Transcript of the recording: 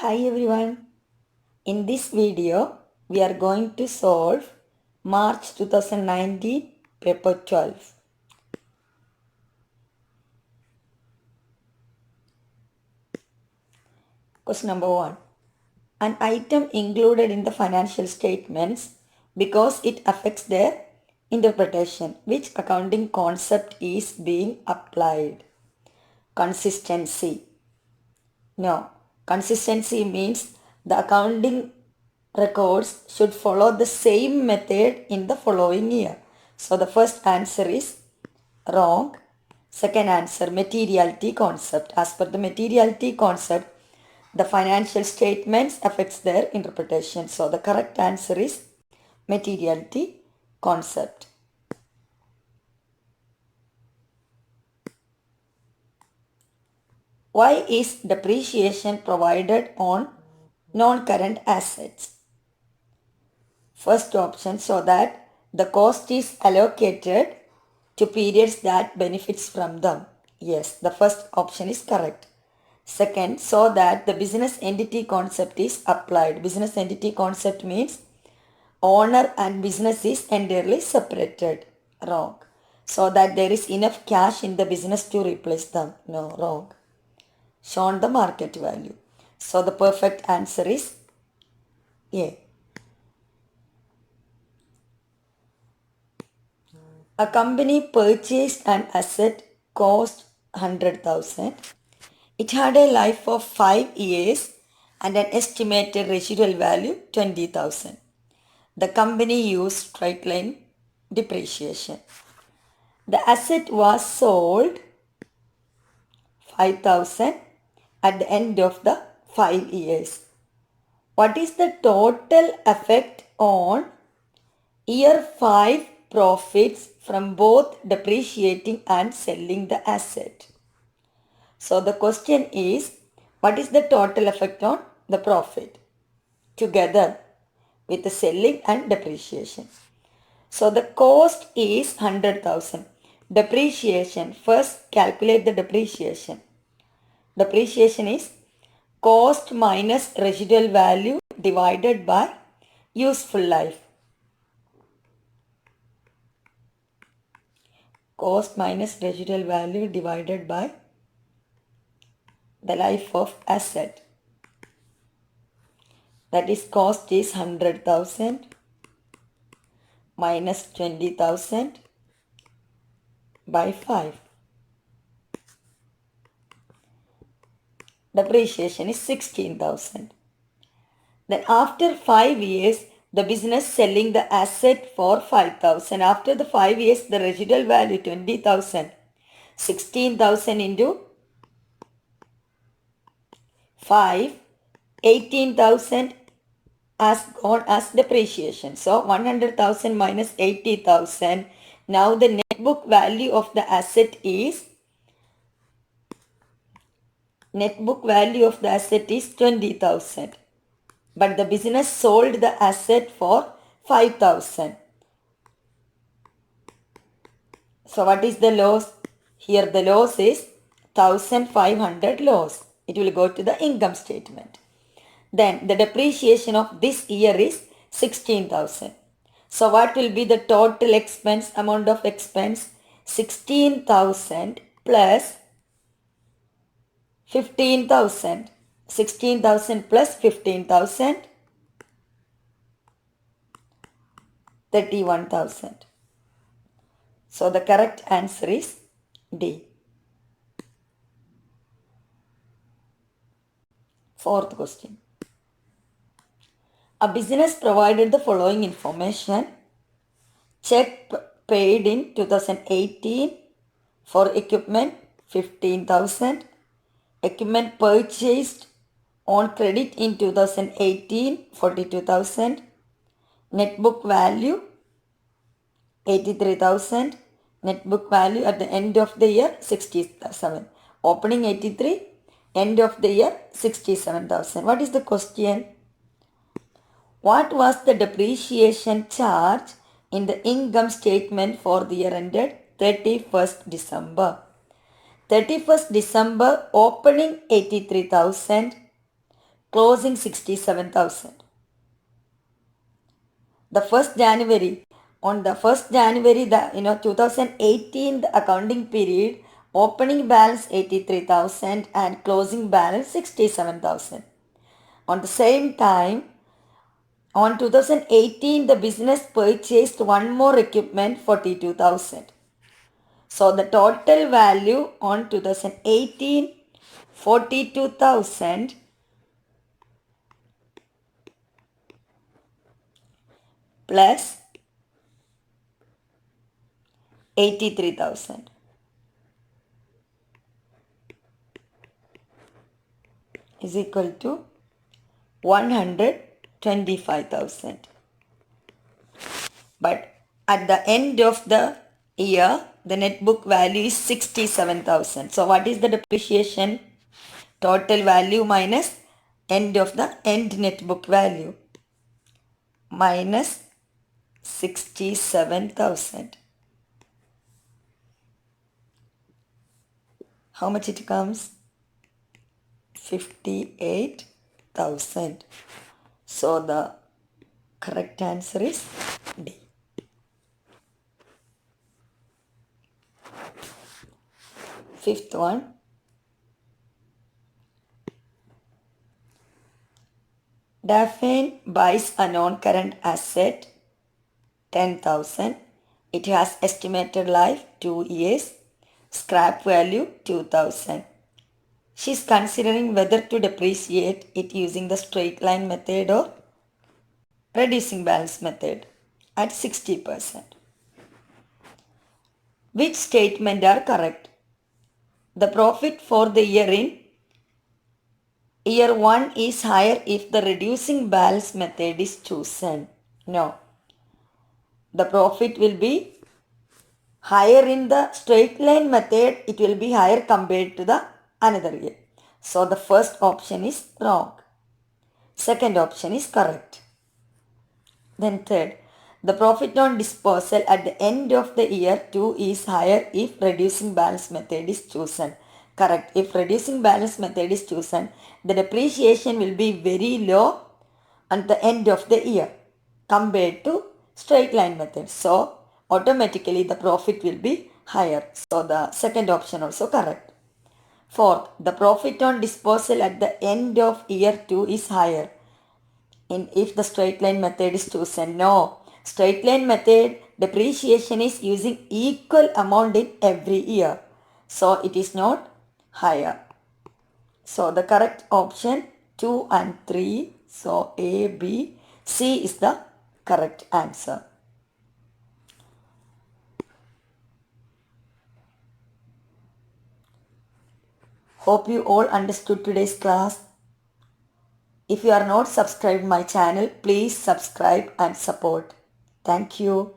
Hi everyone. In this video, we are going to solve March 2019 paper 12. Question number 1. An item included in the financial statements because it affects their interpretation. Which accounting concept is being applied? Consistency. No. Consistency means the accounting records should follow the same method in the following year. So the first answer is wrong. Second answer, materiality concept. As per the materiality concept, the financial statements affects their interpretation. So the correct answer is materiality concept. Why is depreciation provided on non-current assets? First option, so that the cost is allocated to periods that benefits from them. Yes, the first option is correct. Second, so that the business entity concept is applied. Business entity concept means owner and business is entirely separated. Wrong. So that there is enough cash in the business to replace them. No, wrong. Shown the market value. So the perfect answer is A. A company purchased an asset cost 100,000. It had a life of 5 years and an estimated residual value 20,000. The company used straight line depreciation. The asset was sold 5,000 at the end of the 5 years. What is the total effect on year 5 profits from both depreciating and selling the asset? So the question is, what is the total effect on the profit together with the selling and depreciation? So the cost is 100,000. Depreciation, first calculate the depreciation. Depreciation is cost minus residual value divided by useful life. Cost minus residual value divided by the life of asset. That is, cost is 100,000 minus 20,000 by 5. Depreciation is 16,000. Then after 5 years, the business selling the asset for 5,000. After the 5 years, the residual value 20,000. 16,000 into 5, 18,000 has gone as depreciation. So 100,000 minus 80,000. Now the net book value of the asset is 20,000. But the business sold the asset for 5,000. So what is the loss? Here the loss is 1,500 loss. It will go to the income statement. Then the depreciation of this year is 16,000. So what will be the total expense, amount of expense? 16,000 plus 15,000. 16,000 plus 15,000, 31,000. So the correct answer is D. Fourth question. A business provided the following information. Check paid in 2018 for equipment 15,000. Equipment purchased on credit in 2018 42,000. Net book value 83,000. Net book value at the end of the year 67. Opening 83, end of the year 67,000. What is the question? What was the depreciation charge in the income statement for the year ended 31st December? 31st December opening 83,000, closing 67,000. The 1st January, on the 1st January, 2018, the accounting period, opening balance 83,000 and closing balance 67,000. On the same time, on 2018, the business purchased one more equipment, 42,000. So the total value on 2018, 42,000 plus 83,000 is equal to 125,000. But at the end of the year, the net book value is 67,000. So what is the depreciation? Total value minus end of the end net book value minus 67,000. How much it comes? 58,000. So the correct answer is D. Fifth one. Daphne buys a non-current asset 10,000. It has estimated life 2 years. Scrap value 2,000. She is considering whether to depreciate it using the straight line method or reducing balance method at 60%. Which statement are correct? The profit for the year in year 1 is higher if the reducing balance method is chosen. No. The profit will be higher in the straight line method. It will be higher compared to the another year. So the first option is wrong. Second option is correct. Then third, the profit on disposal at the end of the year 2 is higher if reducing balance method is chosen. Correct. If reducing balance method is chosen, the depreciation will be very low at the end of the year compared to straight line method. So automatically the profit will be higher. So the second option also correct. Fourth, the profit on disposal at the end of year 2 is higher if the straight line method is chosen. No, straight line method depreciation is using equal amount in every year. So it is not higher. So the correct option 2 and 3. So A, B, C is the correct answer. Hope you all understood today's class. If you are not subscribed my channel, please subscribe and support. Thank you.